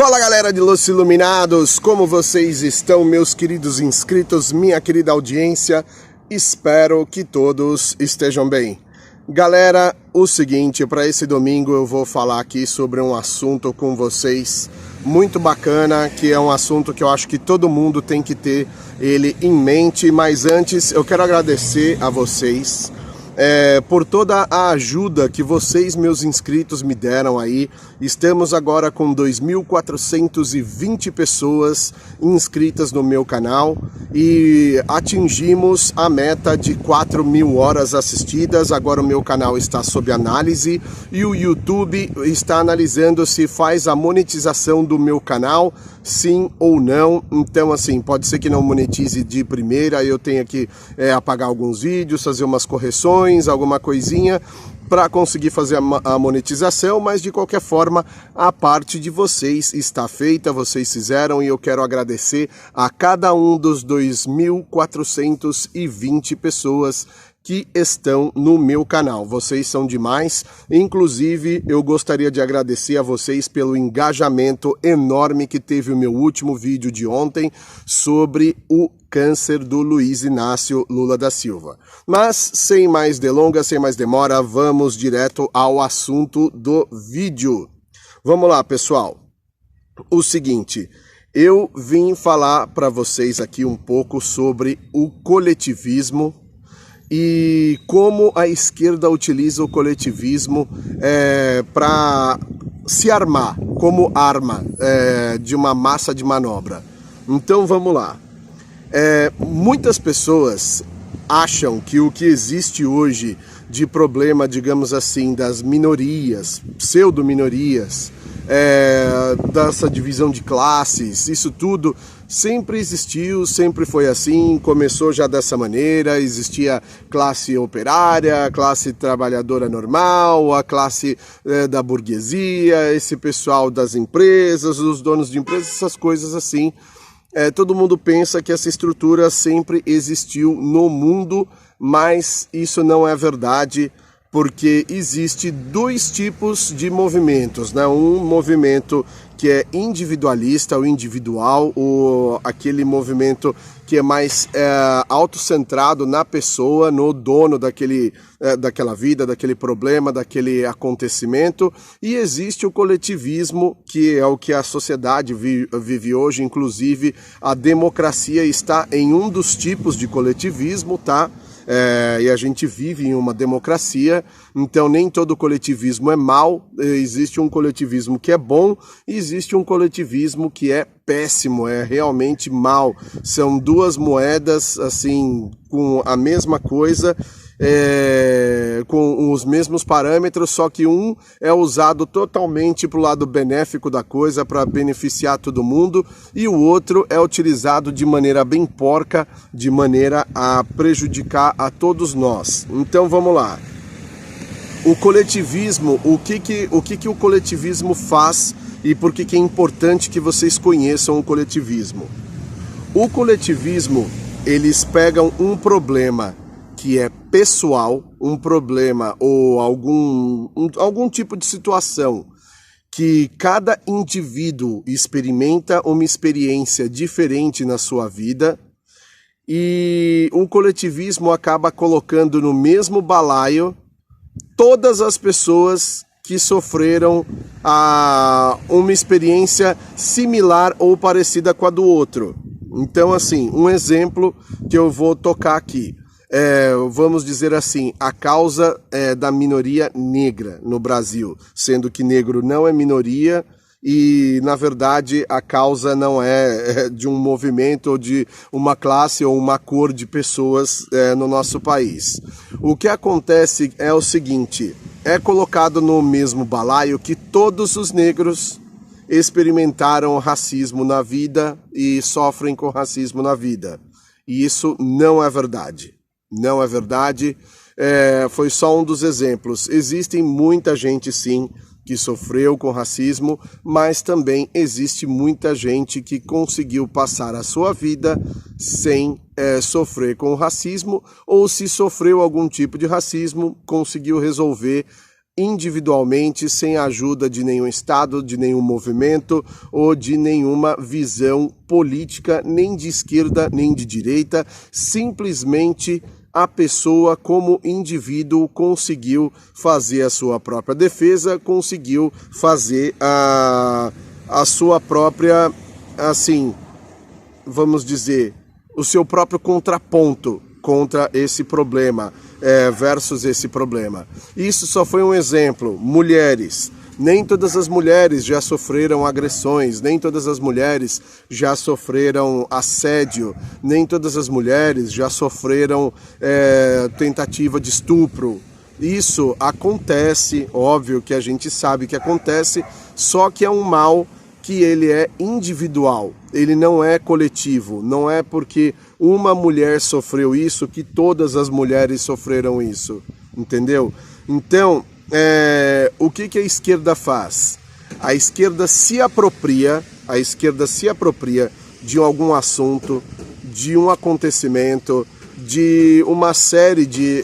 Fala galera de Los Iluminados, como vocês estão, meus queridos inscritos, minha querida audiência? Espero que todos estejam bem. Galera, o seguinte, para esse domingo eu vou falar aqui sobre um assunto com vocês muito bacana, que é um assunto que eu acho que todo mundo tem que ter ele em mente, mas antes eu quero agradecer a vocês por toda a ajuda que vocês, meus inscritos, me deram aí. Estamos agora com 2.420 pessoas inscritas no meu canal e atingimos a meta de 4.000 horas assistidas. Agora o meu canal está sob análise e o YouTube está analisando se faz a monetização do meu canal, sim ou não. Então assim, pode ser que não monetize de primeira, eu tenha que apagar alguns vídeos, fazer umas correções, alguma coisinha para conseguir fazer a monetização, mas de qualquer forma a parte de vocês está feita, vocês fizeram e eu quero agradecer a cada um dos 2.420 pessoas que estão no meu canal. Vocês são demais. Inclusive, eu gostaria de agradecer a vocês pelo engajamento enorme que teve o meu último vídeo de ontem sobre o câncer do Luiz Inácio Lula da Silva. Mas, sem mais delongas, sem mais demora, vamos direto ao assunto do vídeo. Vamos lá, pessoal. O seguinte, eu vim falar para vocês aqui um pouco sobre o coletivismo e como a esquerda utiliza o coletivismo para se armar como arma de uma massa de manobra. Então vamos lá. Muitas pessoas acham que o que existe hoje de problema, digamos assim, das minorias, pseudo-minorias, dessa divisão de classes, isso tudo sempre existiu, sempre foi assim, começou já dessa maneira. Existia classe operária, classe trabalhadora normal, a classe da burguesia, esse pessoal das empresas, os donos de empresas, essas coisas assim. Todo mundo pensa que essa estrutura sempre existiu no mundo, mas isso não é verdade, porque existe dois tipos de movimentos, né? Um movimento que é individualista, o individual, aquele movimento que é mais autocentrado na pessoa, no dono daquela vida, daquele problema, daquele acontecimento. E existe o coletivismo, que é o que a sociedade vive hoje. Inclusive a democracia está em um dos tipos de coletivismo, tá? E a gente vive em uma democracia, então nem todo coletivismo é mau. Existe um coletivismo que é bom e existe um coletivismo que é péssimo, é realmente mau. São duas moedas assim, com a mesma coisa, com os mesmos parâmetros, só que um é usado totalmente para o lado benéfico da coisa, para beneficiar todo mundo, e o outro é utilizado de maneira bem porca, de maneira a prejudicar a todos nós. Então vamos lá. O coletivismo, o que o coletivismo faz e por que é importante que vocês conheçam o coletivismo? O coletivismo, eles pegam um problema que é pessoal, um problema ou algum tipo de situação que cada indivíduo experimenta uma experiência diferente na sua vida, e o coletivismo acaba colocando no mesmo balaio todas as pessoas que sofreram uma experiência similar ou parecida com a do outro. Então assim, um exemplo que eu vou tocar aqui. Vamos dizer assim, a causa da minoria negra no Brasil, sendo que negro não é minoria e, na verdade, a causa não é de um movimento ou de uma classe ou uma cor de pessoas no nosso país. O que acontece é o seguinte, é colocado no mesmo balaio que todos os negros experimentaram racismo na vida e sofrem com racismo na vida. E isso não é verdade. Não é verdade, foi só um dos exemplos. Existem muita gente sim que sofreu com racismo, mas também existe muita gente que conseguiu passar a sua vida sem sofrer com o racismo, ou se sofreu algum tipo de racismo, conseguiu resolver individualmente, sem a ajuda de nenhum Estado, de nenhum movimento ou de nenhuma visão política, nem de esquerda, nem de direita. Simplesmente a pessoa, como indivíduo, conseguiu fazer a sua própria defesa, conseguiu fazer a sua própria, assim, vamos dizer, o seu próprio contraponto contra esse problema, versus esse problema. Isso só foi um exemplo. Mulheres. Nem todas as mulheres já sofreram agressões, nem todas as mulheres já sofreram assédio, nem todas as mulheres já sofreram tentativa de estupro. Isso acontece, óbvio que a gente sabe que acontece, só que é um mal que ele é individual, ele não é coletivo, não é porque uma mulher sofreu isso que todas as mulheres sofreram isso, entendeu? Então, o que a esquerda faz? A esquerda se apropria de algum assunto, de um acontecimento, de uma série de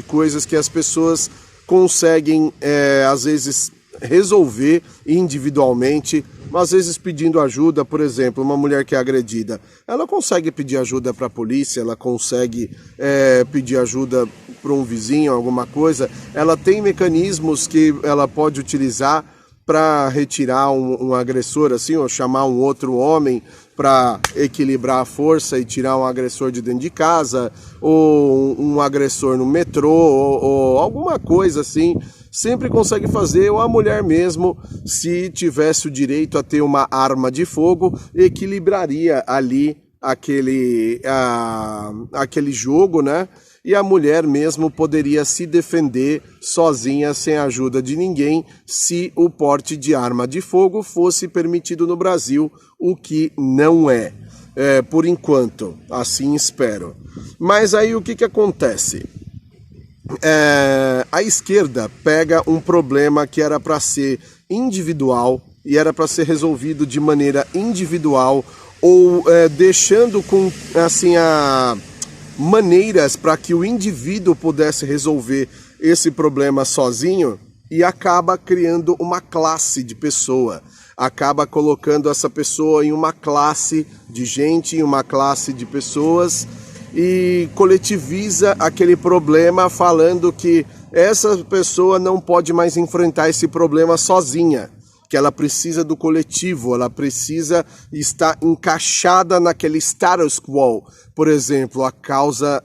coisas que as pessoas conseguem, às vezes, resolver individualmente, mas às vezes pedindo ajuda. Por exemplo, uma mulher que é agredida, ela consegue pedir ajuda para a polícia, ela consegue pedir ajuda para um vizinho, alguma coisa. Ela tem mecanismos que ela pode utilizar para retirar um agressor, assim, ou chamar um outro homem para equilibrar a força e tirar um agressor de dentro de casa, ou um agressor no metrô, ou alguma coisa assim. Sempre consegue fazer, ou a mulher mesmo, se tivesse o direito a ter uma arma de fogo, equilibraria ali aquele jogo, né? E a mulher mesmo poderia se defender sozinha, sem a ajuda de ninguém, se o porte de arma de fogo fosse permitido no Brasil, o que não é. Por enquanto, assim espero. Mas aí o que acontece? A esquerda pega um problema que era para ser individual e era para ser resolvido de maneira individual, ou deixando com assim maneiras para que o indivíduo pudesse resolver esse problema sozinho, e acaba criando uma classe de pessoa, acaba colocando essa pessoa em uma classe de gente, em uma classe de pessoas, e coletiviza aquele problema, falando que essa pessoa não pode mais enfrentar esse problema sozinha, que ela precisa do coletivo, ela precisa estar encaixada naquele status quo. Por exemplo, a causa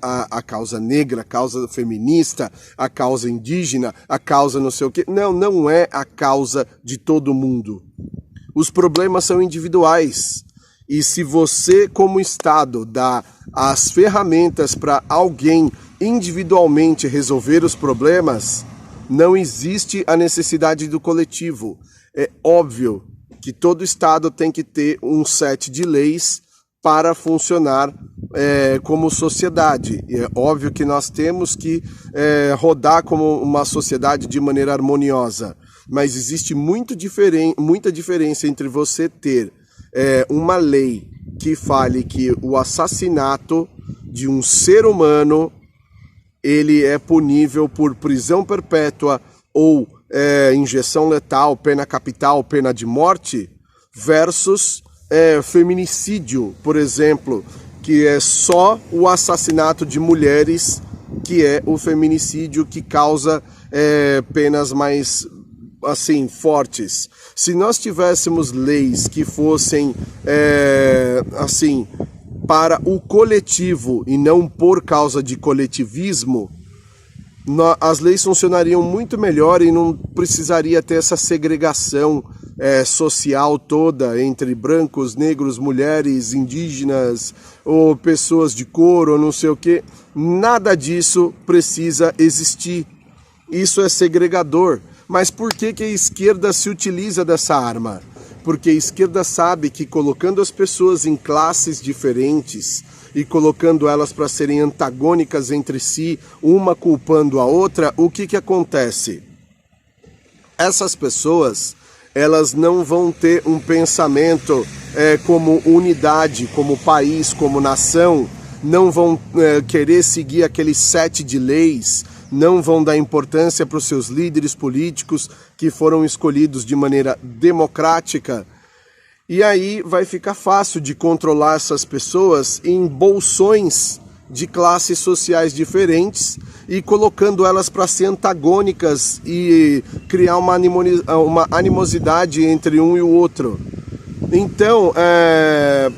negra, a causa feminista, a causa indígena, a causa não sei o quê. Não é a causa de todo mundo. Os problemas são individuais. E se você, como Estado, dá as ferramentas para alguém individualmente resolver os problemas, não existe a necessidade do coletivo. É óbvio que todo Estado tem que ter um set de leis para funcionar como sociedade. É óbvio que nós temos que rodar como uma sociedade de maneira harmoniosa, mas existe muita diferença entre você ter uma lei que fale que o assassinato de um ser humano ele é punível por prisão perpétua ou injeção letal, pena capital, pena de morte, versus feminicídio, por exemplo, que é só o assassinato de mulheres, que é o feminicídio que causa penas mais assim fortes. Se nós tivéssemos leis que fossem assim para o coletivo e não por causa de coletivismo, as leis funcionariam muito melhor e não precisaria ter essa segregação social toda entre brancos, negros, mulheres, indígenas ou pessoas de cor ou não sei o que. Nada disso precisa existir. Isso é segregador. Mas por que a esquerda se utiliza dessa arma? Porque a esquerda sabe que colocando as pessoas em classes diferentes e colocando elas para serem antagônicas entre si, uma culpando a outra, o que acontece? Essas pessoas, elas não vão ter um pensamento como unidade, como país, como nação, não vão querer seguir aquele set de leis, não vão dar importância para os seus líderes políticos que foram escolhidos de maneira democrática. E aí vai ficar fácil de controlar essas pessoas em bolsões de classes sociais diferentes e colocando elas para ser antagônicas e criar uma animosidade entre um e o outro. Então,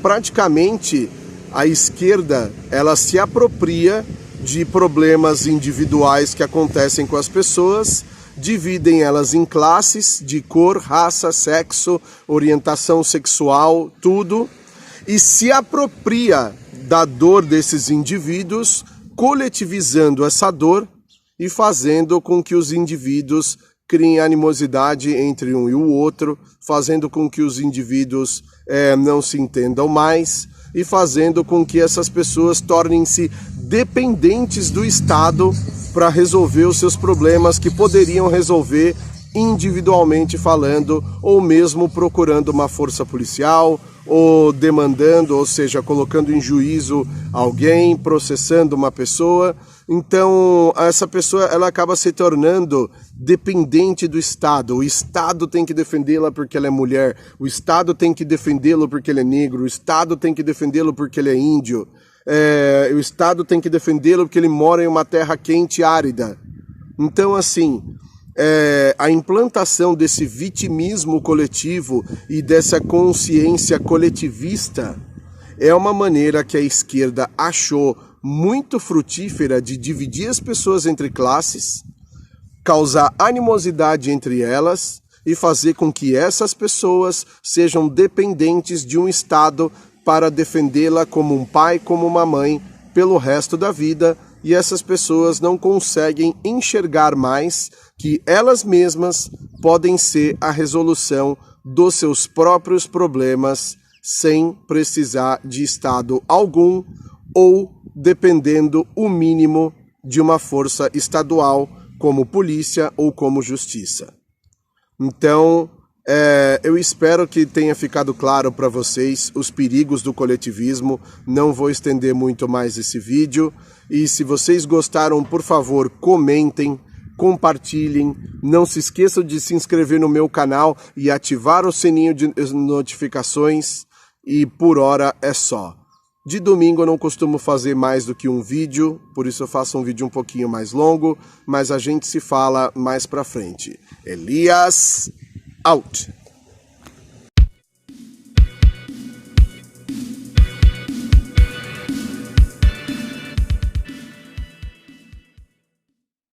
praticamente, a esquerda ela se apropria de problemas individuais que acontecem com as pessoas, dividem elas em classes de cor, raça, sexo, orientação sexual, tudo, e se apropria da dor desses indivíduos, coletivizando essa dor e fazendo com que os indivíduos criem animosidade entre um e o outro, fazendo com que os indivíduos não se entendam mais e fazendo com que essas pessoas tornem-se dependentes do Estado para resolver os seus problemas que poderiam resolver individualmente falando, ou mesmo procurando uma força policial, ou demandando, ou seja, colocando em juízo alguém, processando uma pessoa. Então, essa pessoa ela acaba se tornando dependente do Estado. O Estado tem que defendê-la porque ela é mulher, o Estado tem que defendê-lo porque ele é negro, o Estado tem que defendê-lo porque ele é índio, o Estado tem que defendê-lo porque ele mora em uma terra quente e árida. Então, assim, a implantação desse vitimismo coletivo e dessa consciência coletivista é uma maneira que a esquerda achou muito frutífera de dividir as pessoas entre classes, causar animosidade entre elas e fazer com que essas pessoas sejam dependentes de um Estado para defendê-la como um pai, como uma mãe, pelo resto da vida, e essas pessoas não conseguem enxergar mais que elas mesmas podem ser a resolução dos seus próprios problemas sem precisar de Estado algum ou dependendo o mínimo de uma força estadual como polícia ou como justiça. Então, eu espero que tenha ficado claro para vocês os perigos do coletivismo. Não vou estender muito mais esse vídeo. E se vocês gostaram, por favor, comentem, compartilhem. Não se esqueçam de se inscrever no meu canal e ativar o sininho de notificações. E por hora é só. De domingo eu não costumo fazer mais do que um vídeo, por isso eu faço um vídeo um pouquinho mais longo, mas a gente se fala mais pra frente. Elias, out!